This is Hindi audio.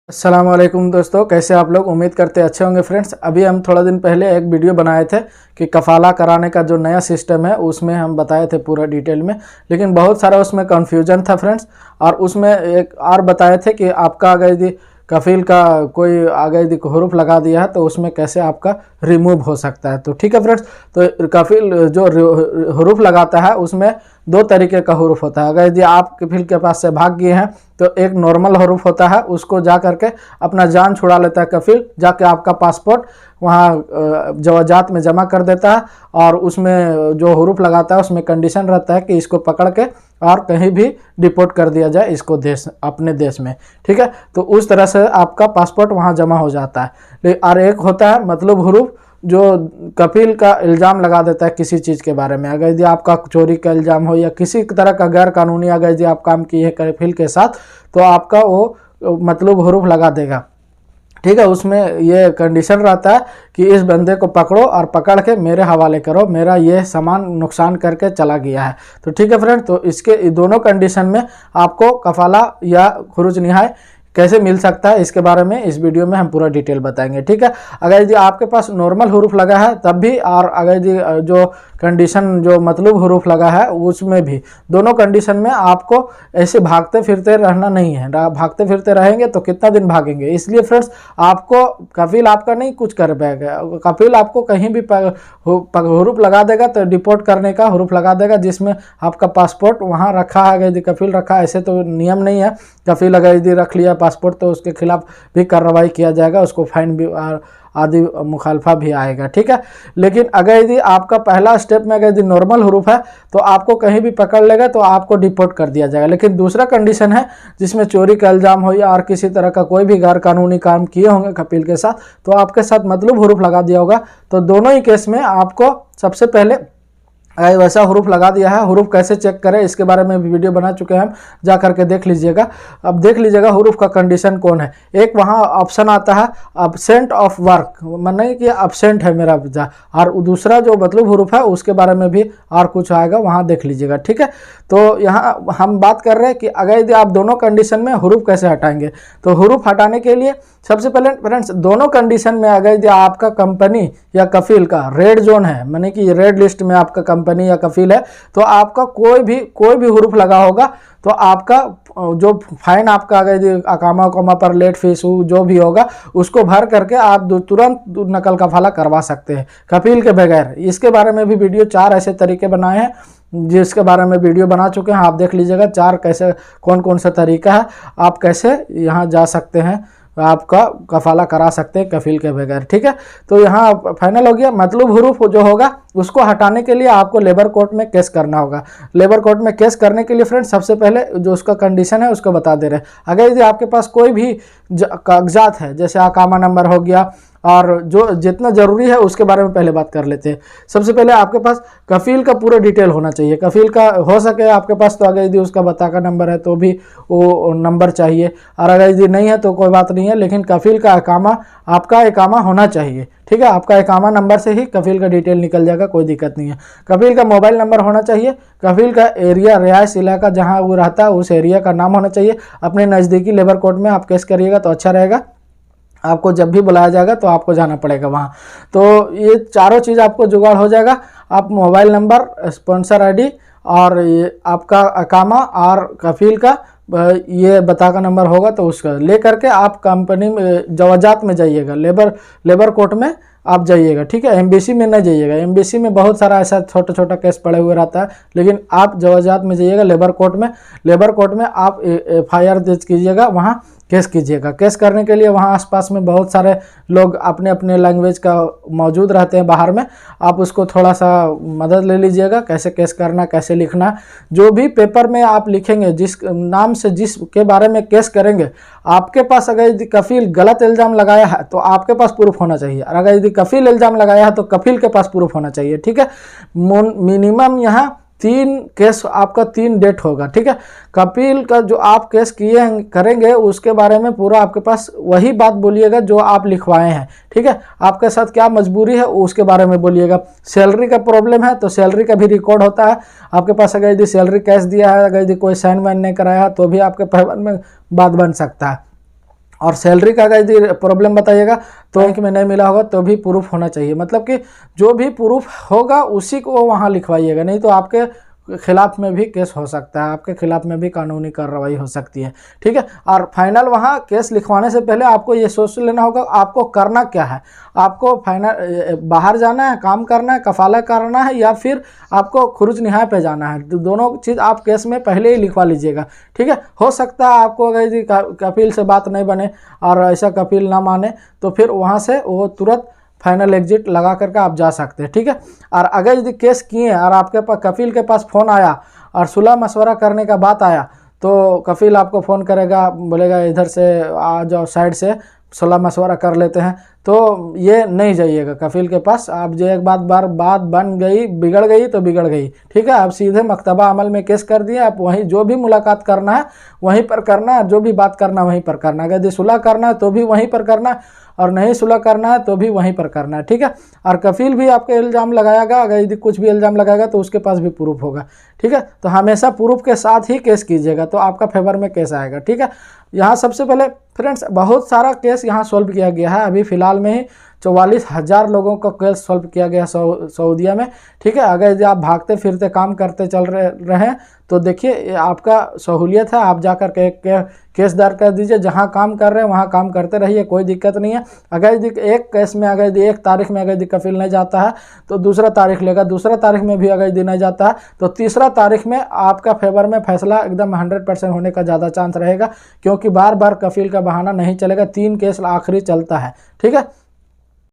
अस्सलाम वालेकुम दोस्तों, कैसे आप लोग। उम्मीद करते अच्छे होंगे फ्रेंड्स। अभी हम थोड़ा दिन पहले एक वीडियो बनाए थे कि कफ़ाला कराने का जो नया सिस्टम है उसमें हम बताए थे पूरा डिटेल में, लेकिन बहुत सारा उसमें कन्फ्यूजन था फ्रेंड्स। और उसमें एक और बताए थे कि आपका अगर यदि कफ़ील का कोई आगे यदि हरूफ लगा दिया है तो उसमें कैसे आपका रिमूव हो सकता है। तो ठीक है फ्रेंड्स, तो कफ़ील जो हरूफ लगाता है उसमें दो तरीके का हरूफ होता है। अगर यदि आप कफ़ील के पास से भाग गए हैं तो एक नॉर्मल हरूफ होता है, उसको जा करके अपना जान छुड़ा लेता है कफ़ील, जाके आपका पासपोर्ट वहाँ जवाजात में जमा कर देता है। और उसमें जो हरूफ लगाता है उसमें कंडीशन रहता है कि इसको पकड़ के और कहीं भी डिपोर्ट कर दिया जाए इसको अपने देश में। ठीक है, तो उस तरह से आपका पासपोर्ट वहाँ जमा हो जाता है। और एक होता है मतलब हरूफ जो कफ़ील का इल्ज़ाम लगा देता है किसी चीज़ के बारे में। अगर यदि आपका चोरी का इल्ज़ाम हो या किसी तरह का गैर कानूनी अगर यदि आप काम किए कफ़ील के साथ, तो आपका वो मतलब हरूफ लगा देगा। ठीक है, उसमें ये कंडीशन रहता है कि इस बंदे को पकड़ो और पकड़ के मेरे हवाले करो, मेरा ये सामान नुकसान करके चला गया है। तो ठीक है फ्रेंड, तो इसके दोनों कंडीशन में आपको कफ़ाला या खुरूज निहाय कैसे मिल सकता है इसके बारे में इस वीडियो में हम पूरा डिटेल बताएंगे। ठीक है, अगर यदि आपके पास नॉर्मल हरूफ लगा है तब भी, और अगर यदि जो कंडीशन जो मतलब हरूफ लगा है उसमें भी, दोनों कंडीशन में आपको ऐसे भागते फिरते रहना नहीं है। भागते फिरते रहेंगे तो कितना दिन भागेंगे। इसलिए फ्रेंड्स, आपको कफ़ील आपका नहीं कुछ कर पाएगा। कफ़ील आपको कहीं भी हरूफ लगा देगा तो डिपोर्ट करने का हरूफ लगा देगा जिसमें आपका पासपोर्ट वहाँ रखा है। अगर यदि कफ़ील रखा, ऐसे तो नियम नहीं है। कफ़ील अगर यदि रख लिया पासपोर्ट तो उसके खिलाफ भी कार्रवाई किया जाएगा, उसको फाइन भी आदि मुखालफा भी आएगा। ठीक है, लेकिन अगर यदि आपका पहला स्टेप में अगर यदि नॉर्मल हरूफ है तो आपको कहीं भी पकड़ लेगा तो आपको डिपोर्ट कर दिया जाएगा। लेकिन दूसरा कंडीशन है जिसमें चोरी का इल्ज़ाम हो या और किसी तरह का कोई भी गैर कानूनी काम किए होंगे कफ़ील के साथ, तो आपके साथ मतलब हरूफ लगा दिया होगा। तो दोनों ही केस में आपको सबसे पहले अगर वैसा हरूफ लगा दिया है, हरूफ कैसे चेक करें इसके बारे में भी वीडियो बना चुके हैं हम, जा करके देख लीजिएगा। अब देख लीजिएगा हरूफ का कंडीशन कौन है। एक वहाँ ऑप्शन आता है अब्सेंट ऑफ वर्क, माने कि अब्सेंट है मेरा वीज़ा, और दूसरा जो मतलब हरूफ है उसके बारे में भी और कुछ आएगा, वहाँ देख लीजिएगा। ठीक है, तो यहाँ हम बात कर रहे हैं कि अगर यदि आप दोनों कंडीशन में हरूफ कैसे हटाएंगे। तो हरूफ हटाने के लिए सबसे पहले फ्रेंड्स, दोनों कंडीशन में अगर यदि आपका कंपनी या कफ़ील का रेड जोन है, माने कि रेड लिस्ट में आपका कंपनी या कफ़ील है, तो आपका कोई भी हरूफ लगा होगा तो आपका जो फाइन आपका अगर यदि अकामा पर लेट फीस जो भी होगा उसको भर करके आप तुरंत नकल कफ़ाला करवा सकते हैं कफ़ील के बगैर। इसके बारे में भी वीडियो 4 ऐसे तरीके बनाए हैं जिसके बारे में वीडियो बना चुके हैं, आप देख लीजिएगा। 4 कैसे कौन कौन सा तरीका है, आप कैसे यहाँ जा सकते हैं, आपका कफ़ाला करा सकते हैं कफ़ील के बगैर। ठीक है, तो यहाँ फाइनल हो गया। मतलब हरूफ जो होगा उसको हटाने के लिए आपको लेबर कोर्ट में केस करना होगा। लेबर कोर्ट में केस करने के लिए फ्रेंड्स सबसे पहले जो उसका कंडीशन है उसको बता दे रहे हैं। अगर यदि आपके पास कोई भी कागजात है, जैसे अकामा नंबर हो गया, और जो जितना ज़रूरी है उसके बारे में पहले बात कर लेते हैं। सबसे पहले आपके पास कफ़ील का पूरा डिटेल होना चाहिए। कफ़ील का हो सके आपके पास तो अगर यदि उसका बताका नंबर है तो भी वो नंबर चाहिए, और अगर यदि नहीं है तो कोई बात नहीं है, लेकिन कफ़ील का अकामा, आपका अकामा होना चाहिए। ठीक है, आपका अकामा नंबर से ही कफ़ील का डिटेल निकल जाएगा, कोई दिक्कत नहीं है। कफ़ील का मोबाइल नंबर होना चाहिए, कफ़ील का एरिया रिहायश इलाका जहाँ वो रहता है उस एरिया का नाम होना चाहिए। अपने नज़दीकी लेबर कोर्ट में आप केस करिएगा तो अच्छा रहेगा। आपको जब भी बुलाया जाएगा तो आपको जाना पड़ेगा वहाँ। तो ये चारों चीज़ आपको जुगाड़ हो जाएगा। आप मोबाइल नंबर, स्पॉन्सर आईडी, और ये आपका अकामा और कफ़ील का ये बताका नंबर होगा तो उसका ले करके आप कंपनी में जवाजात में जाइएगा, लेबर कोर्ट में आप जाइएगा। ठीक है, एमबीसी में नहीं जाइएगा। एमबीसी में बहुत सारा ऐसा छोटा छोटा केस पड़े हुए रहता है, लेकिन आप जवाजात में जाइएगा लेबर कोर्ट में। लेबर कोर्ट में आप FIR दर्ज कीजिएगा, वहाँ केस कीजिएगा। केस करने के लिए वहाँ आसपास में बहुत सारे लोग अपने अपने लैंग्वेज का मौजूद रहते हैं बाहर में, आप उसको थोड़ा सा मदद ले लीजिएगा कैसे केस करना, कैसे लिखना। जो भी पेपर में आप लिखेंगे, जिस नाम से जिसके बारे में केस करेंगे, आपके पास अगर यदि कफ़ील गलत इल्ज़ाम लगाया है तो आपके पास प्रूफ होना चाहिए, और अगर यदि कफ़ील इल्ज़ाम लगाया है तो कफ़ील के पास प्रूफ होना चाहिए। ठीक है, मिनिमम यहाँ 3 केस आपका 3 डेट होगा। ठीक है, कफ़ील का जो आप केस किए करेंगे उसके बारे में पूरा आपके पास वही बात बोलिएगा जो आप लिखवाए हैं। ठीक है, आपके साथ क्या मजबूरी है उसके बारे में बोलिएगा। सैलरी का प्रॉब्लम है तो सैलरी का भी रिकॉर्ड होता है आपके पास। अगर यदि सैलरी कैश दिया है, अगर यदि कोई साइन वाइन नहीं कराया है तो भी आपके पैवन में बात बन सकता है। और सैलरी का अगर यदि प्रॉब्लम बताइएगा तो बैंक में नहीं मिला होगा तो भी प्रूफ होना चाहिए, मतलब कि जो भी प्रूफ होगा उसी को वहाँ लिखवाइएगा, नहीं तो आपके खिलाफ में भी केस हो सकता है, आपके खिलाफ में भी कानूनी कार्रवाई हो सकती है। ठीक है, और फाइनल वहाँ केस लिखवाने से पहले आपको ये सोच लेना होगा आपको करना क्या है। आपको फाइनल बाहर जाना है, काम करना है, कफाला करना है, या फिर आपको खुरुज निहाय पे जाना है। तो दोनों चीज़ आप केस में पहले ही लिखवा लीजिएगा। ठीक है, हो सकता है आपको अगर यदि कपिल से बात नहीं बने और ऐसा कपिल ना माने तो फिर वहाँ से वो तुरंत फाइनल एग्जिट लगा करके आप जा सकते हैं। ठीक है, और अगर यदि केस किए और आपके पास कपिल के पास फ़ोन आया और सुलह मशवरा करने का बात आया तो कपिल आपको फ़ोन करेगा, बोलेगा इधर से आ जाओ, साइड से सुलह मशवरा कर लेते हैं, तो ये नहीं जाइएगा कपिल के पास। आप जो एक बार बात बन गई, बिगड़ गई तो बिगड़ गई। ठीक है, आप सीधे मकतबा अमल में केस कर दिए, आप वहीं जो भी मुलाकात करना है वहीं पर करना है, जो भी बात करना है वहीं पर करना है। अगर सुलह करना है तो भी वहीं पर करना है, और नहीं सुलह करना है तो भी वहीं पर करना है। ठीक है, और कपिल भी आपके इल्ज़ाम लगाएगा, अगर यदि कुछ भी इल्ज़ाम लगाएगा तो उसके पास भी प्रूफ होगा। ठीक है, तो हमेशा प्रूफ के साथ ही केस कीजिएगा तो आपका फेवर में केस आएगा। ठीक है, यहाँ सबसे पहले फ्रेंड्स बहुत सारा केस यहाँ सॉल्व किया गया है, अभी फ़िलहाल में ही 44,000 लोगों का केस सॉल्व किया गया सऊदीया में। ठीक है, अगर यदि आप भागते फिरते काम करते चल रहे हैं तो देखिए आपका सहूलियत है, आप जाकर के केस दर्ज कर दीजिए, जहां काम कर रहे हैं वहां काम करते रहिए, कोई दिक्कत नहीं है। अगर यदि एक केस में अगर यदि एक तारीख में अगर यदि कफील नहीं जाता है तो दूसरा तारीख लेगा, दूसरा तारीख में भी अगर यदि नहीं जाता है तो तीसरा तारीख में आपका फेवर में फैसला एकदम 100% होने का ज़्यादा चांस रहेगा, क्योंकि बार बार कफील का बहाना नहीं चलेगा, 3 केस आखिरी चलता है। ठीक है,